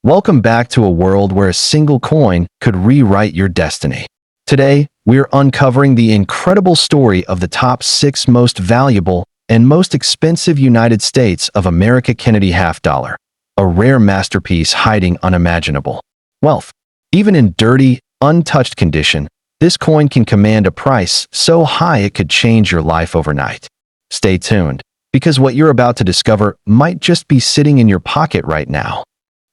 Welcome back to a world where a single coin could rewrite your destiny. Today, we're uncovering the incredible story of the top 6 most valuable and most expensive United States of America Kennedy half dollar, a rare masterpiece hiding unimaginable wealth. Even in dirty, untouched condition, this coin can command a price so high it could change your life overnight. Stay tuned, because what you're about to discover might just be sitting in your pocket right now.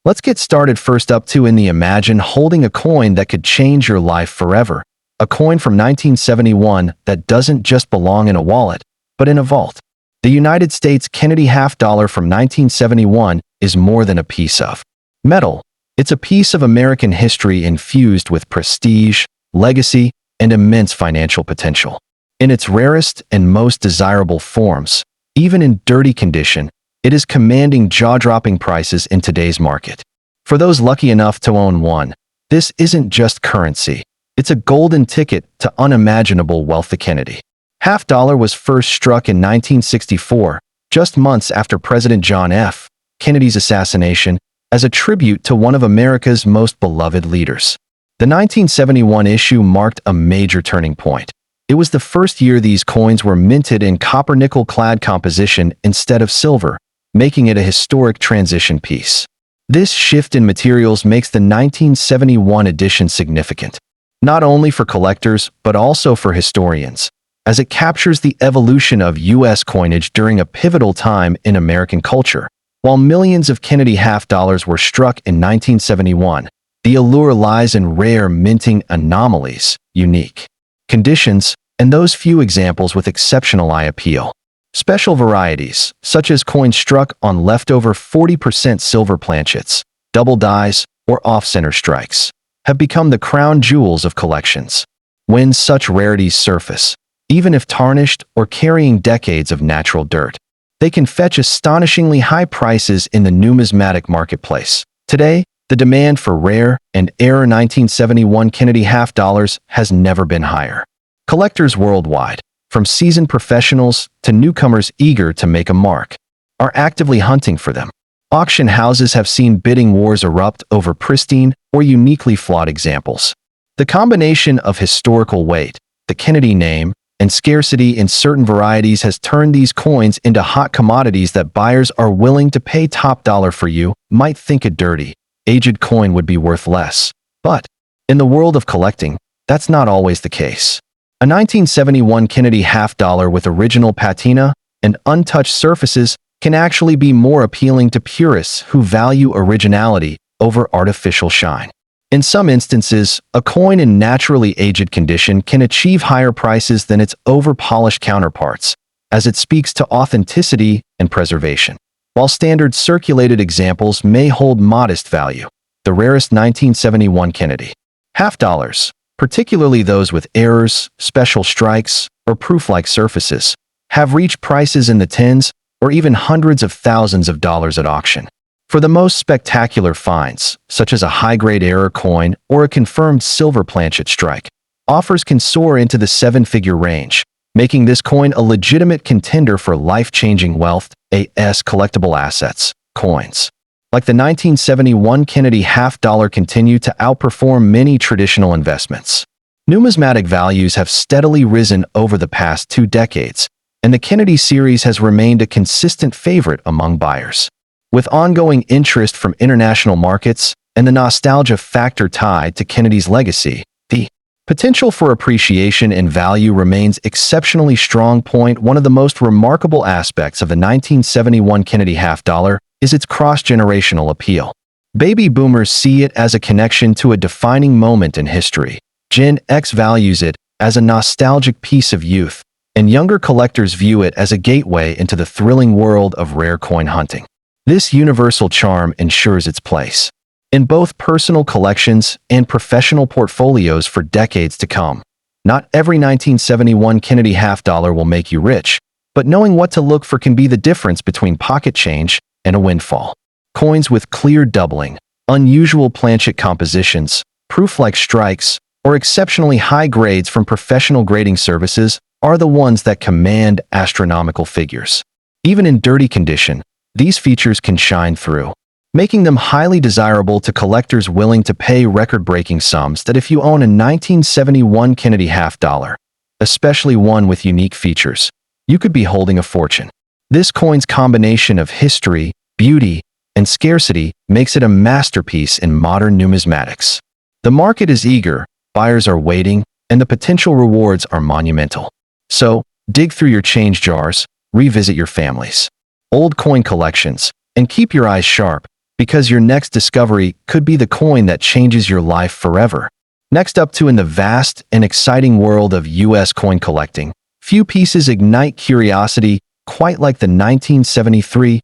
Let's get started. First up, imagine holding a coin that could change your life forever. A coin from 1971 that doesn't just belong in a wallet, but in a vault. The United States Kennedy half dollar from 1971 is more than a piece of metal. It's a piece of American history infused with prestige, legacy, and immense financial potential. In its rarest and most desirable forms, even in dirty condition, it is commanding jaw-dropping prices in today's market. For those lucky enough to own one, this isn't just currency. It's a golden ticket to unimaginable wealth. The Kennedy half dollar was first struck in 1964, just months after President John F. Kennedy's assassination, as a tribute to one of America's most beloved leaders. The 1971 issue marked a major turning point. It was the first year these coins were minted in copper-nickel clad composition instead of silver, making it a historic transition piece. This shift in materials makes the 1971 edition significant, not only for collectors but also for historians, as it captures the evolution of U.S. coinage during a pivotal time in American culture. While millions of Kennedy half dollars were struck in 1971, the allure lies in rare minting anomalies, unique conditions, and those few examples with exceptional eye appeal. Special varieties, such as coins struck on leftover 40% silver planchets, double dies, or off-center strikes, have become the crown jewels of collections. When such rarities surface, even if tarnished or carrying decades of natural dirt, they can fetch astonishingly high prices in the numismatic marketplace. Today, the demand for rare and rare 1971 Kennedy half dollars has never been higher. Collectors worldwide, from seasoned professionals to newcomers eager to make a mark, are actively hunting for them. Auction houses have seen bidding wars erupt over pristine or uniquely flawed examples. The combination of historical weight, the Kennedy name, and scarcity in certain varieties has turned these coins into hot commodities that buyers are willing to pay top dollar for. You might think a dirty, aged coin would be worth less, but in the world of collecting, that's not always the case. A 1971 Kennedy half dollar with original patina and untouched surfaces can actually be more appealing to purists who value originality over artificial shine. In some instances, a coin in naturally aged condition can achieve higher prices than its over-polished counterparts, as it speaks to authenticity and preservation. While standard circulated examples may hold modest value, the rarest 1971 Kennedy half dollars, particularly those with errors, special strikes, or proof-like surfaces, have reached prices in the tens or even hundreds of thousands of dollars at auction. For the most spectacular finds, such as a high-grade error coin or a confirmed silver planchet strike, offers can soar into the 7-figure range, making this coin a legitimate contender for life-changing wealth. AS collectible assets, coins like the 1971 Kennedy half dollar continue to outperform many traditional investments. Numismatic values have steadily risen over the past 2 decades, and the Kennedy series has remained a consistent favorite among buyers. With ongoing interest from international markets and the nostalgia factor tied to Kennedy's legacy, the potential for appreciation in value remains exceptionally strong. One of the most remarkable aspects of the 1971 Kennedy half dollar is its cross-generational appeal. Baby boomers see it as a connection to a defining moment in history. Gen X values it as a nostalgic piece of youth, and younger collectors view it as a gateway into the thrilling world of rare coin hunting. This universal charm ensures its place in both personal collections and professional portfolios for decades to come. Not every 1971 Kennedy half dollar will make you rich, but knowing what to look for can be the difference between pocket change and a windfall. Coins with clear doubling, unusual planchet compositions, proof-like strikes, or exceptionally high grades from professional grading services are the ones that command astronomical figures. Even in dirty condition, these features can shine through. making them highly desirable to collectors willing to pay record-breaking sums that if you own a 1971 Kennedy half dollar, especially one with unique features, you could be holding a fortune. This coin's combination of history, beauty, and scarcity makes it a masterpiece in modern numismatics. The market is eager, buyers are waiting, and the potential rewards are monumental. So, dig through your change jars, revisit your family's old coin collections, and keep your eyes sharp, because your next discovery could be the coin that changes your life forever. Next up in the vast and exciting world of U.S. coin collecting, few pieces ignite curiosity quite like the 1973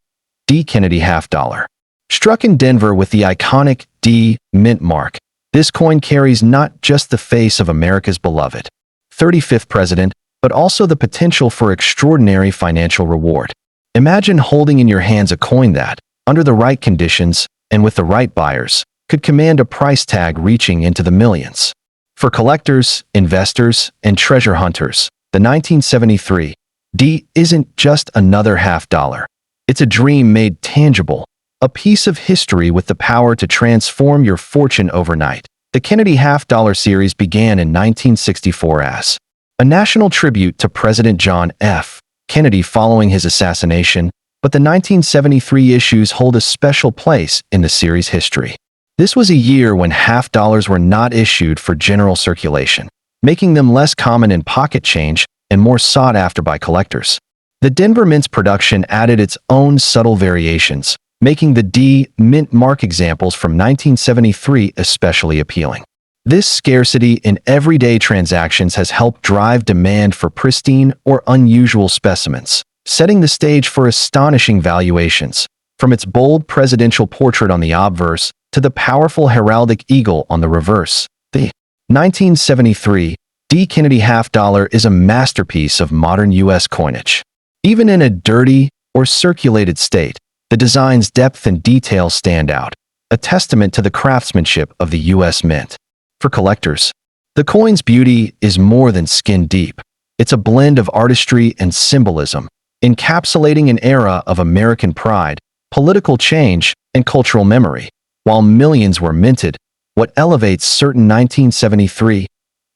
D. Kennedy half dollar. Struck in Denver with the iconic D mint mark, this coin carries not just the face of America's beloved 35th president, but also the potential for extraordinary financial reward. Imagine holding in your hands a coin that, under the right conditions and with the right buyers, could command a price tag reaching into the millions. For collectors, investors, and treasure hunters, the 1973 D isn't just another half dollar. It's a dream made tangible, a piece of history with the power to transform your fortune overnight. The Kennedy half dollar series began in 1964 as a national tribute to President John F. Kennedy following his assassination, but the 1973 issues hold a special place in the series' history. This was a year when half dollars were not issued for general circulation, making them less common in pocket change and more sought after by collectors. The Denver Mint's production added its own subtle variations, making the D mint mark examples from 1973 especially appealing. This scarcity in everyday transactions has helped drive demand for pristine or unusual specimens, setting the stage for astonishing valuations, from its bold presidential portrait on the obverse to the powerful heraldic eagle on the reverse. The 1973 D. Kennedy half dollar is a masterpiece of modern U.S. coinage. Even in a dirty or circulated state, the design's depth and detail stand out, a testament to the craftsmanship of the U.S. Mint. For collectors, the coin's beauty is more than skin deep. It's a blend of artistry and symbolism, encapsulating an era of American pride, political change, and cultural memory. While millions were minted, what elevates certain 1973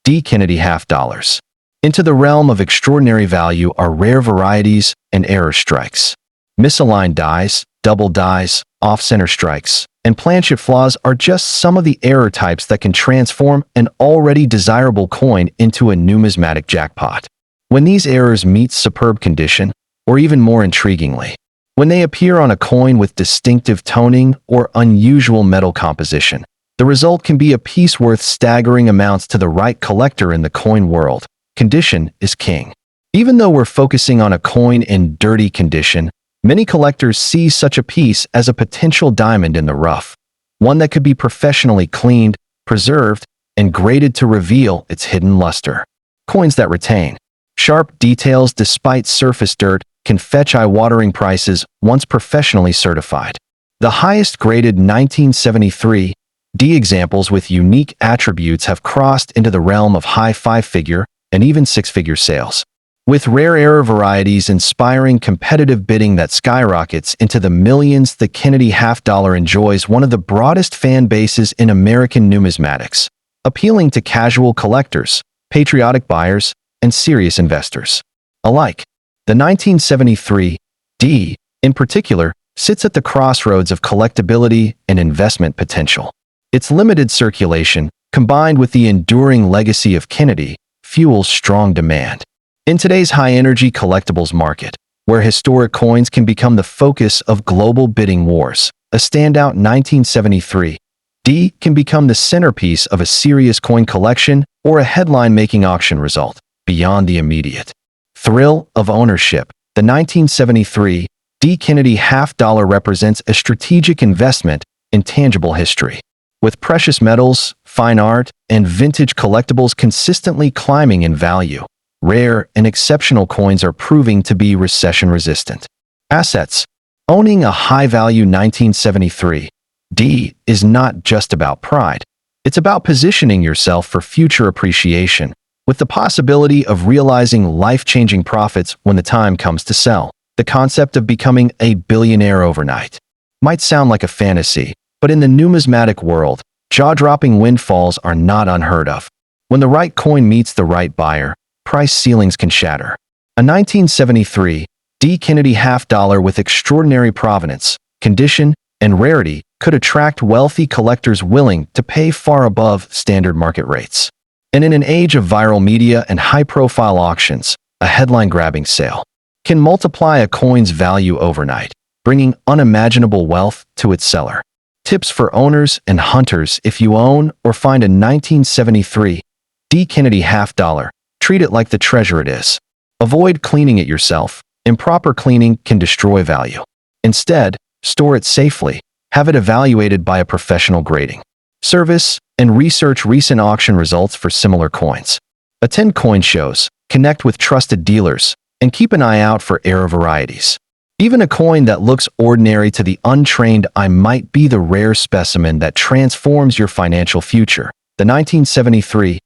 D. Kennedy half dollars into the realm of extraordinary value are rare varieties and error strikes. Misaligned dies, double dies, off-center strikes, and planchet flaws are just some of the error types that can transform an already desirable coin into a numismatic jackpot. When these errors meet superb condition, or even more intriguingly, when they appear on a coin with distinctive toning or unusual metal composition, the result can be a piece worth staggering amounts to the right collector in the coin world. Condition is king. Even though we're focusing on a coin in dirty condition, many collectors see such a piece as a potential diamond in the rough, one that could be professionally cleaned, preserved, and graded to reveal its hidden luster. Coins that retain sharp details despite surface dirt can fetch eye-watering prices once professionally certified. The highest graded 1973 D examples with unique attributes have crossed into the realm of high five-figure and even six-figure sales, with rare error varieties inspiring competitive bidding that skyrockets into the millions. The Kennedy half dollar enjoys one of the broadest fan bases in American numismatics, appealing to casual collectors, patriotic buyers, and serious investors alike. The 1973 D, in particular, sits at the crossroads of collectability and investment potential. Its limited circulation, combined with the enduring legacy of Kennedy, fuels strong demand. In today's high-energy collectibles market, where historic coins can become the focus of global bidding wars, a standout 1973 D can become the centerpiece of a serious coin collection or a headline-making auction result. Beyond the immediate thrill of ownership, the 1973 D. Kennedy half dollar represents a strategic investment in tangible history. With precious metals, fine art, and vintage collectibles consistently climbing in value, rare and exceptional coins are proving to be recession-resistant assets. Owning a high-value 1973 D is not just about pride. It's about positioning yourself for future appreciation, with the possibility of realizing life-changing profits when the time comes to sell. The concept of becoming a billionaire overnight. might sound like a fantasy, but in the numismatic world, jaw-dropping windfalls are not unheard of. When the right coin meets the right buyer, price ceilings can shatter. A 1973 D. Kennedy half-dollar with extraordinary provenance, condition, and rarity could attract wealthy collectors willing to pay far above standard market rates. And in an age of viral media and high-profile auctions, a headline-grabbing sale can multiply a coin's value overnight, bringing unimaginable wealth to its seller. Tips for owners and hunters: if you own or find a 1973 D. Kennedy half-dollar, treat it like the treasure it is. Avoid cleaning it yourself. Improper cleaning can destroy value. Instead, store it safely. Have it evaluated by a professional grading service, and research recent auction results for similar coins. Attend coin shows, connect with trusted dealers, and keep an eye out for rare varieties. Even a coin that looks ordinary to the untrained eye might be the rare specimen that transforms your financial future. The 1973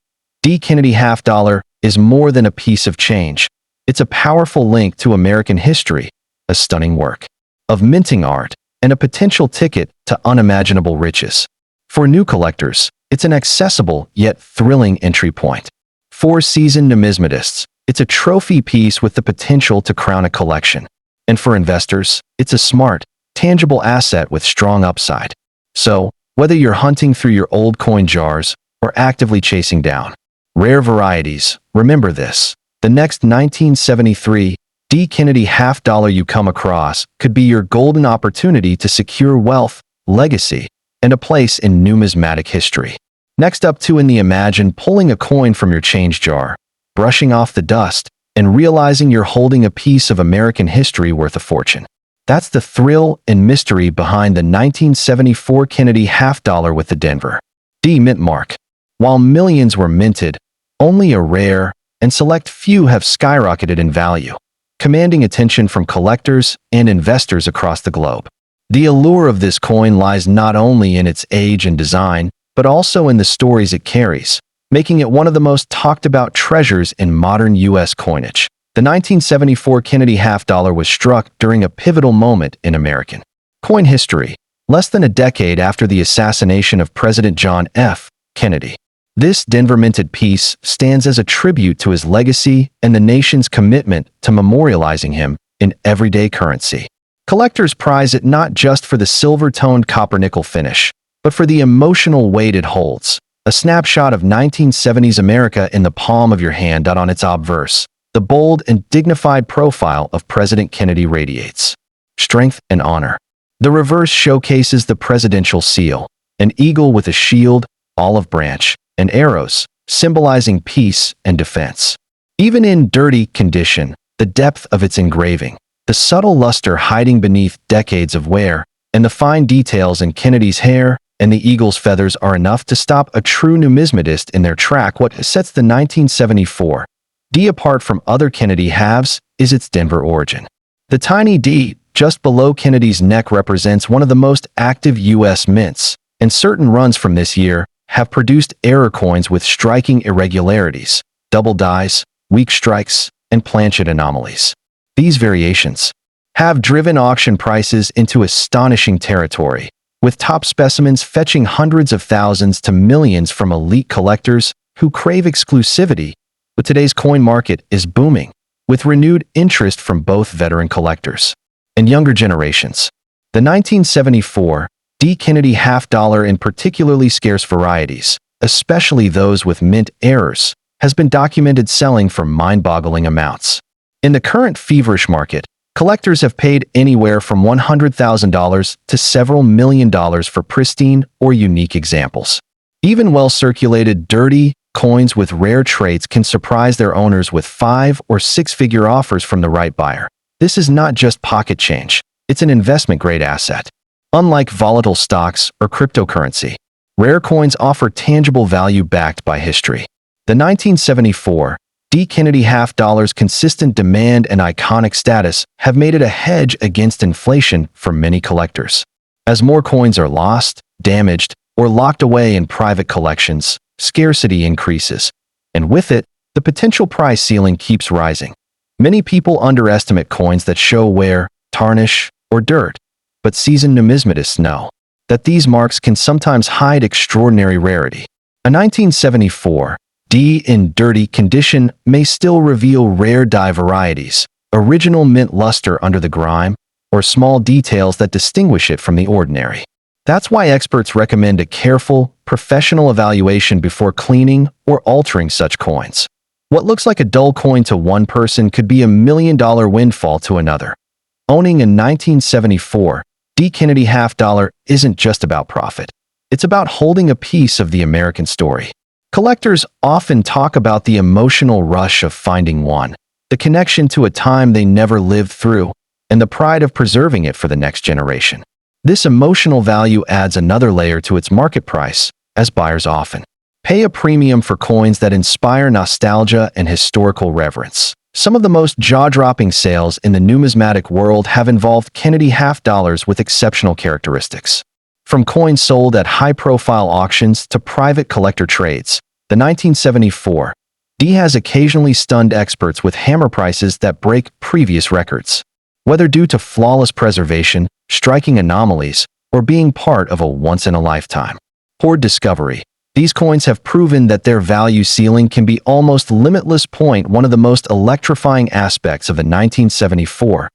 D. Kennedy half-dollar is more than a piece of change. It's a powerful link to American history, a stunning work of minting art, and a potential ticket to unimaginable riches. For new collectors, it's an accessible yet thrilling entry point. For seasoned numismatists, it's a trophy piece with the potential to crown a collection. And for investors, it's a smart, tangible asset with strong upside. So, whether you're hunting through your old coin jars or actively chasing down rare varieties, remember this: the next 1973 D. Kennedy half-dollar you come across could be your golden opportunity to secure wealth, legacy, and a place in numismatic history. Next up, imagine pulling a coin from your change jar, brushing off the dust, and realizing you're holding a piece of American history worth a fortune. That's the thrill and mystery behind the 1974 Kennedy half-dollar with the Denver D. mint mark. While millions were minted, only a rare and select few have skyrocketed in value, commanding attention from collectors and investors across the globe. The allure of this coin lies not only in its age and design, but also in the stories it carries, making it one of the most talked-about treasures in modern U.S. coinage. The 1974 Kennedy half-dollar was struck during a pivotal moment in American coin history, less than a decade after the assassination of President John F. Kennedy. This Denver-minted piece stands as a tribute to his legacy and the nation's commitment to memorializing him in everyday currency. Collectors prize it not just for the silver-toned copper-nickel finish, but for the emotional weight it holds. A snapshot of 1970s America in the palm of your hand. On its obverse, the bold and dignified profile of President Kennedy radiates strength and honor. The reverse showcases the presidential seal, an eagle with a shield, olive branch, and arrows, symbolizing peace and defense. Even in dirty condition, the depth of its engraving, the subtle luster hiding beneath decades of wear, and the fine details in Kennedy's hair and the eagle's feathers are enough to stop a true numismatist in their track. What sets the 1974 D apart from other Kennedy halves is its Denver origin. The tiny D just below Kennedy's neck represents one of the most active U.S. mints, and certain runs from this year have produced error coins with striking irregularities, double dies, weak strikes, and planchet anomalies. These variations have driven auction prices into astonishing territory, with top specimens fetching hundreds of thousands to millions from elite collectors who crave exclusivity. But today's coin market is booming, with renewed interest from both veteran collectors and younger generations. The 1974 D. Kennedy half-dollar in particularly scarce varieties, especially those with mint errors, has been documented selling for mind-boggling amounts. In the current feverish market, collectors have paid anywhere from $100,000 to several $1 million for pristine or unique examples. Even well-circulated dirty coins with rare traits can surprise their owners with 5- or 6-figure offers from the right buyer. This is not just pocket change, it's an investment-grade asset. Unlike volatile stocks or cryptocurrency, rare coins offer tangible value backed by history. The 1974 D. Kennedy half-dollar's consistent demand and iconic status have made it a hedge against inflation for many collectors. As more coins are lost, damaged, or locked away in private collections, scarcity increases, and with it, the potential price ceiling keeps rising. Many people underestimate coins that show wear, tarnish, or dirt, but seasoned numismatists know that these marks can sometimes hide extraordinary rarity. A 1974 D in dirty condition may still reveal rare dye varieties, original mint luster under the grime, or small details that distinguish it from the ordinary. That's why experts recommend a careful, professional evaluation before cleaning or altering such coins. What looks like a dull coin to one person could be $1 million windfall to another. Owning a 1974 D Kennedy half dollar isn't just about profit. It's about holding a piece of the American story. Collectors often talk about the emotional rush of finding one, the connection to a time they never lived through, and the pride of preserving it for the next generation. This emotional value adds another layer to its market price, as buyers often pay a premium for coins that inspire nostalgia and historical reverence. Some of the most jaw-dropping sales in the numismatic world have involved Kennedy half dollars with exceptional characteristics. From coins sold at high-profile auctions to private collector trades, the 1974 D has occasionally stunned experts with hammer prices that break previous records. Whether due to flawless preservation, striking anomalies, or being part of a once-in-a-lifetime hoard discovery, these coins have proven that their value ceiling can be almost limitless. One of the most electrifying aspects of the 1974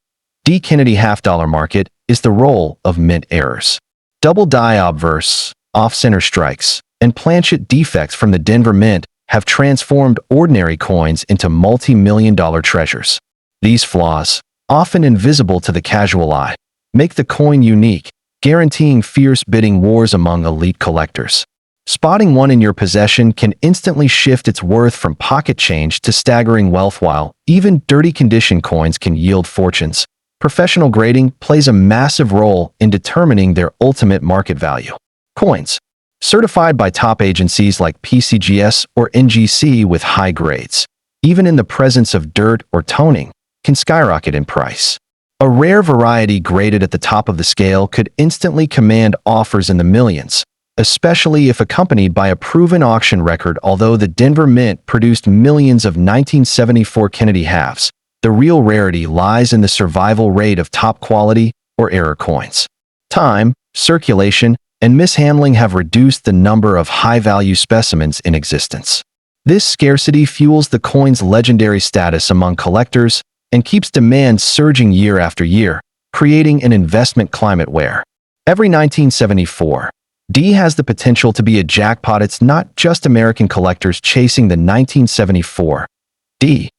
D Kennedy half dollar market is the role of mint errors. Double die obverse, off-center strikes, and planchet defects from the Denver Mint have transformed ordinary coins into multi-million-dollar treasures. These flaws, often invisible to the casual eye, make the coin unique, guaranteeing fierce bidding wars among elite collectors. Spotting one in your possession can instantly shift its worth from pocket change to staggering wealth. While even dirty condition coins can yield fortunes, professional grading plays a massive role in determining their ultimate market value. Coins certified by top agencies like PCGS or NGC with high grades, even in the presence of dirt or toning, can skyrocket in price. A rare variety graded at the top of the scale could instantly command offers in the millions, especially if accompanied by a proven auction record. Although the Denver Mint produced millions of 1974 Kennedy halves, the real rarity lies in the survival rate of top-quality or error coins. Time, circulation, and mishandling have reduced the number of high-value specimens in existence. This scarcity fuels the coin's legendary status among collectors and keeps demand surging year after year, creating an investment climate where every 1974 D has the potential to be a jackpot. It's not just American collectors chasing the 1974 D.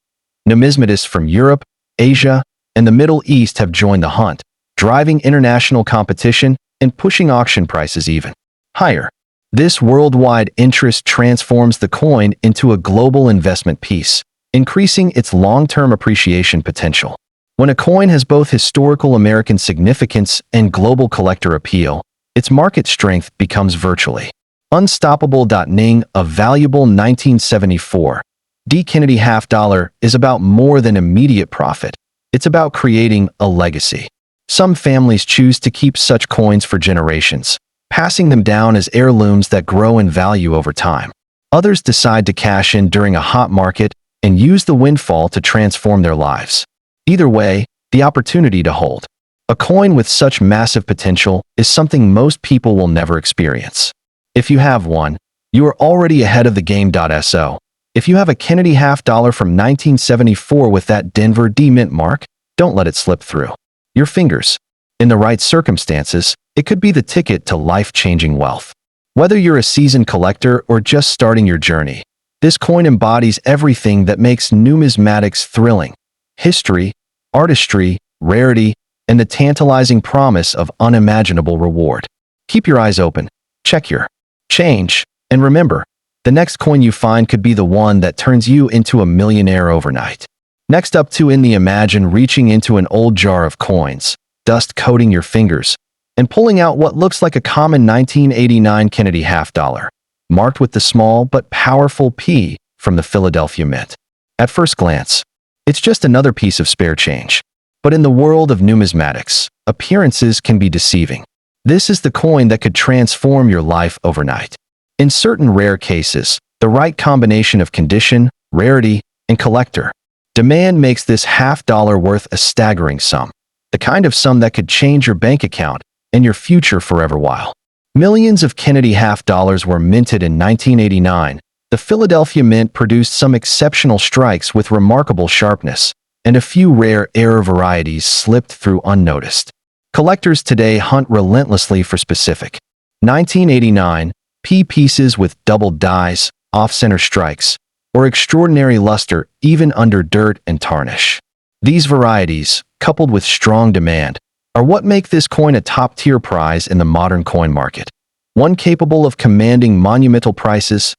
Numismatists from Europe, Asia, and the Middle East have joined the hunt, driving international competition and pushing auction prices even higher. This worldwide interest transforms the coin into a global investment piece, increasing its long-term appreciation potential. When a coin has both historical American significance and global collector appeal, its market strength becomes virtually unstoppable. Ning, a valuable 1974 D Kennedy half dollar is about more than immediate profit. It's about creating a legacy. Some families choose to keep such coins for generations, passing them down as heirlooms that grow in value over time. Others decide to cash in during a hot market and use the windfall to transform their lives. Either way, the opportunity to hold a coin with such massive potential is something most people will never experience. If you have one, you are already ahead of the game. So, if you have a Kennedy half dollar from 1974 with that Denver D Mint mark, don't let it slip through your fingers. In the right circumstances, it could be the ticket to life-changing wealth. Whether you're a seasoned collector or just starting your journey, this coin embodies everything that makes numismatics thrilling: history, artistry, rarity, and the tantalizing promise of unimaginable reward. Keep your eyes open, check your change, and remember, the next coin you find could be the one that turns you into a millionaire overnight. Next up, imagine reaching into an old jar of coins, dust coating your fingers, and pulling out what looks like a common 1989 Kennedy half dollar, marked with the small but powerful P from the Philadelphia Mint. At first glance, it's just another piece of spare change. But in the world of numismatics, appearances can be deceiving. This is the coin that could transform your life overnight. In certain rare cases, the right combination of condition, rarity, and collector demand makes this half dollar worth a staggering sum. the kind of sum that could change your bank account and your future forever. While millions of Kennedy half dollars were minted in 1989, the Philadelphia Mint produced some exceptional strikes with remarkable sharpness, and a few rare error varieties slipped through unnoticed. Collectors today hunt relentlessly for specific 1989 P pieces with double dies, off-center strikes, or extraordinary luster even under dirt and tarnish. These varieties, coupled with strong demand, are what make this coin a top-tier prize in the modern coin market. One capable of commanding monumental prices.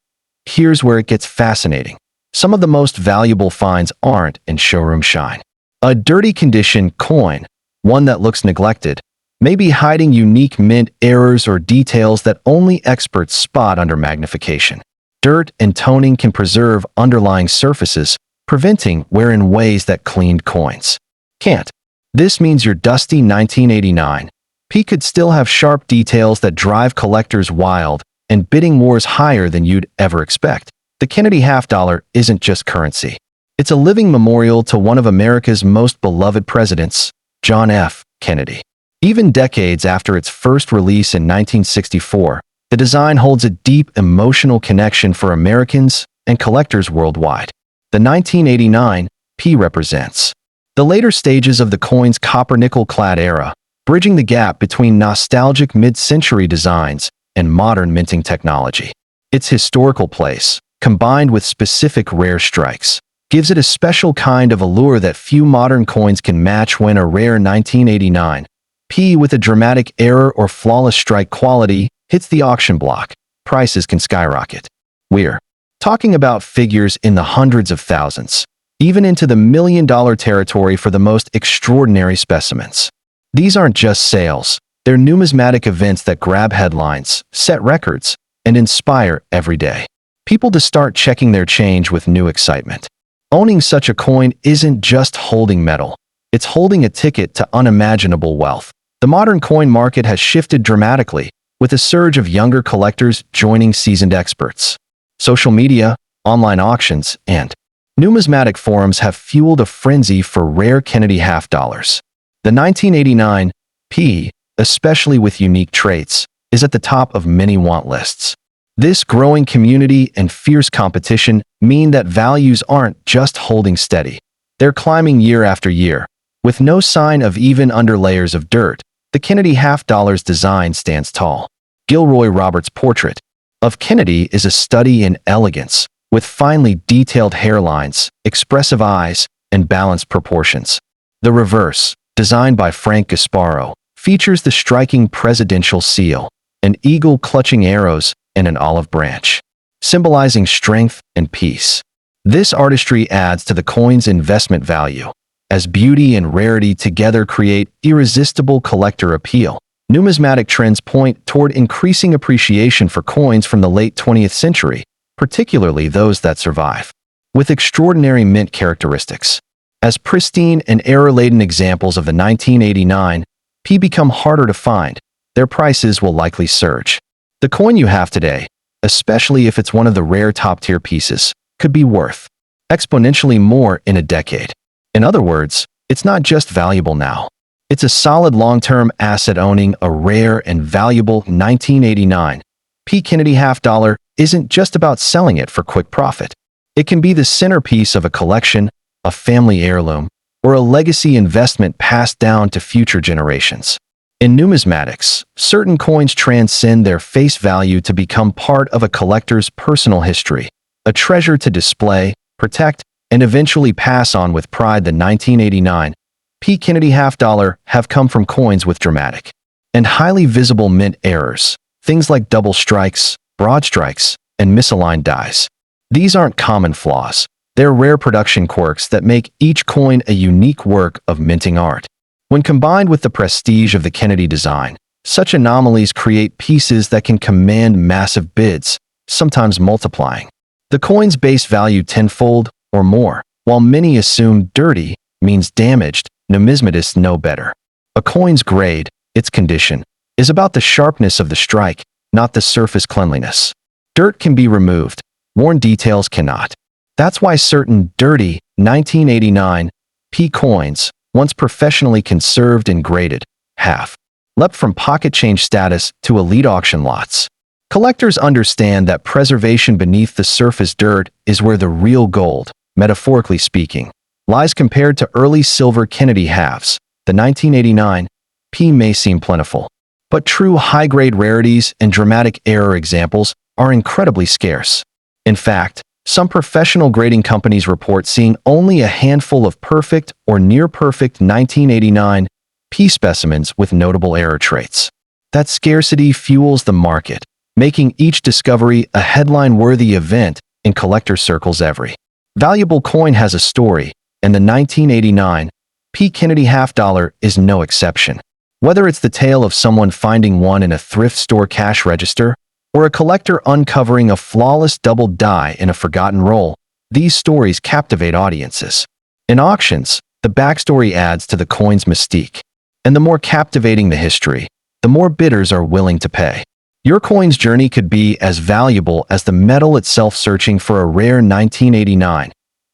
Here's where it gets fascinating. Some of the most valuable finds aren't in showroom shine. A dirty condition coin, one that looks neglected, may be hiding unique mint errors or details that only experts spot under magnification. Dirt and toning can preserve underlying surfaces, preventing wear in ways that cleaned coins can't. This means your dusty 1989 P could still have sharp details that drive collectors wild and bidding wars higher than you'd ever expect. The Kennedy half dollar isn't just currency. It's a living memorial to one of America's most beloved presidents, John F. Kennedy. Even decades after its first release in 1964, the design holds a deep emotional connection for Americans and collectors worldwide. The 1989 P represents the later stages of the coin's copper-nickel-clad era, bridging the gap between nostalgic mid-century designs and modern minting technology. Its historical place, combined with specific rare strikes, gives it a special kind of allure that few modern coins can match. When a rare 1989 P with a dramatic error or flawless strike quality hits the auction block, prices can skyrocket. We're talking about figures in the hundreds of thousands, even into the million-dollar territory for the most extraordinary specimens. These aren't just sales, they're numismatic events that grab headlines, set records, and inspire every day people to start checking their change with new excitement. Owning such a coin isn't just holding metal, it's holding a ticket to unimaginable wealth. The modern coin market has shifted dramatically, with a surge of younger collectors joining seasoned experts. Social media, online auctions, and numismatic forums have fueled a frenzy for rare Kennedy half dollars. The 1989 P, especially with unique traits, is at the top of many want lists. This growing community and fierce competition mean that values aren't just holding steady. They're climbing year after year. With no sign of even underlayers of dirt, the Kennedy half dollar's design stands tall. Gilroy Roberts' portrait of Kennedy is a study in elegance, with finely detailed hairlines, expressive eyes, and balanced proportions. The reverse, designed by Frank Gasparo, features the striking presidential seal, an eagle clutching arrows and an olive branch, symbolizing strength and peace. This artistry adds to the coin's investment value, as beauty and rarity together create irresistible collector appeal. Numismatic trends point toward increasing appreciation for coins from the late 20th century, particularly those that survive, with extraordinary mint characteristics. As pristine and error-laden examples of the 1989 P become harder to find, their prices will likely surge. The coin you have today, especially if it's one of the rare top-tier pieces, could be worth exponentially more in a decade. In other words, it's not just valuable now. It's a solid long-term asset. Owning a rare and valuable 1989 P Kennedy half dollar isn't just about selling it for quick profit. It can be the centerpiece of a collection, a family heirloom, or a legacy investment passed down to future generations. In numismatics, certain coins transcend their face value to become part of a collector's personal history, a treasure to display, protect, and eventually pass on with pride. The 1989 P Kennedy half dollar have come from coins with dramatic and highly visible mint errors, things like double strikes, broad strikes, and misaligned dies. These aren't common flaws. They're rare production quirks that make each coin a unique work of minting art. When combined with the prestige of the Kennedy design, such anomalies create pieces that can command massive bids, sometimes multiplying the coin's base value tenfold or more. While many assume dirty means damaged, numismatists know better. A coin's grade, its condition, is about the sharpness of the strike, not the surface cleanliness. Dirt can be removed, worn details cannot. That's why certain dirty 1989 P coins once professionally conserved and graded, have leapt from pocket change status to elite auction lots. Collectors understand that preservation beneath the surface dirt is where the real gold, metaphorically speaking, lies. Compared to early silver Kennedy halves, the 1989 P may seem plentiful, but true high-grade rarities and dramatic error examples are incredibly scarce. In fact, some professional grading companies report seeing only a handful of perfect or near-perfect 1989 P specimens with notable error traits. That scarcity fuels the market, making each discovery a headline-worthy event in collector circles. Every valuable coin has a story, and the 1989 P Kennedy half dollar is no exception. Whether it's the tale of someone finding one in a thrift store cash register or a collector uncovering a flawless double die in a forgotten roll, these stories captivate audiences. In auctions, the backstory adds to the coin's mystique, and the more captivating the history, the more bidders are willing to pay. Your coin's journey could be as valuable as the metal itself. Searching for a rare 1989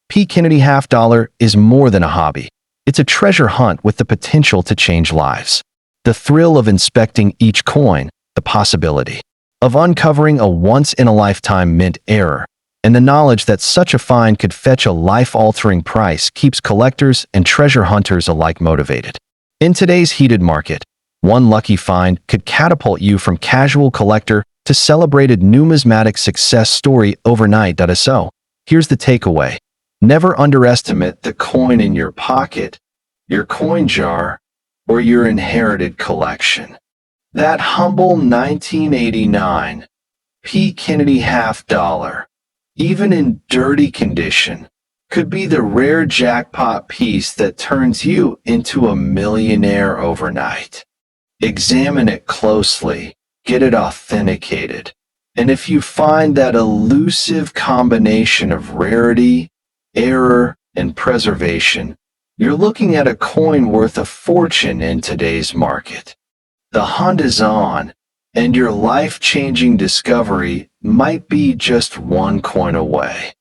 P Kennedy half dollar is more than a hobby. It's a treasure hunt with the potential to change lives. The thrill of inspecting each coin, the possibility of uncovering a once-in-a-lifetime mint error, and the knowledge that such a find could fetch a life-altering price keeps collectors and treasure hunters alike motivated. In today's heated market, one lucky find could catapult you from casual collector to celebrated numismatic success story overnight. So, here's the takeaway. Never underestimate the coin in your pocket, your coin jar, or your inherited collection. That humble 1989 P Kennedy half dollar, even in dirty condition, could be the rare jackpot piece that turns you into a millionaire overnight. Examine it closely, get it authenticated, and if you find that elusive combination of rarity, error, and preservation, you're looking at a coin worth a fortune in today's market. The hunt is on, and your life-changing discovery might be just one coin away.